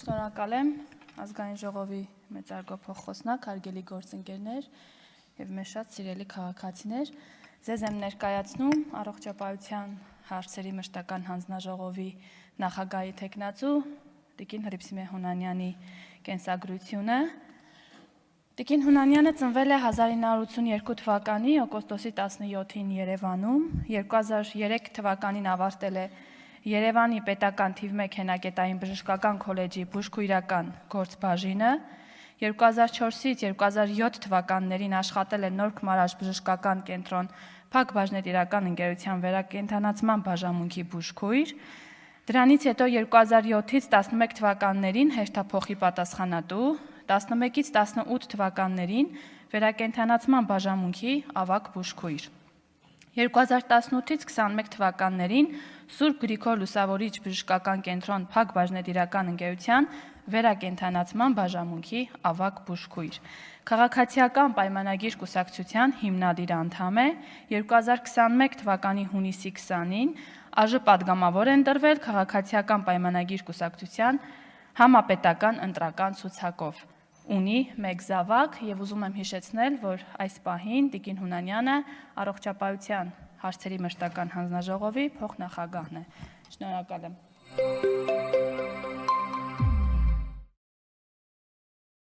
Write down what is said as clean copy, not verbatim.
Շնորհակալ եմ ազգային ժողովի մեծարգո փոխխոսնակ, հարգելի գործընկերներ եւ մեզ շատ սիրելի քաղաքացիներ, ձեզ եմ ներկայացնում առողջապահության հարցերի մշտական հանձնաժողովի նախագահի թեկնածու Տիկին Հռիփսիմե Հունանյանի կենսագրությունը։ Տիկին Հունանյանը ծնվել է 1982 թվականի օգոստոսի 17-ին Երևանում, 2003 թվականին ավարտել է Երևանի պետական թիվ 1 հենակետային բժշկական քոլեջի բուժքույրական գործբաժինը, 2004-ից 2007 թվականներին աշխատել է Նորք Մարաշ բժշկական կենտրոն Փակ բաժնետիրական ընկերության վերակենդանացման բաժանմունքի բուժքույր, դրանից հետո 2007-ից 11 թվականներին հերթափոխի պատասխանատու, 11-ից 18 թվականներին վերակենդանացման բաժանմունքի ավագ բուժքույր։ 2018-ից 21 թվականներին Սուրբ Գրիգոր Լուսավորիչ բժշկական կենտրոն Փակ բաժնետիրական ընկերության վերակենդանացման բաժանմունքի ավագ բուժքույր։ Քաղաքացիական պայմանագիր կուսակցության հիմնադիր անդամ է, 2021 թվականի հունիսի 20-ին ԱԺ պատգամավոր են տրվել քաղաքացիական պայմանագիր կուսակցության համապետական ընտրական ցուցակով։ Ունի 1 զավակ եւ ուզում եմ հիշեցնել, որ այս պահին Տիկին Հունանյանը առողջապահության հարցերի մշտական հանձնաժողովի փոխնախագահն է։ Շնորհակալ եմ։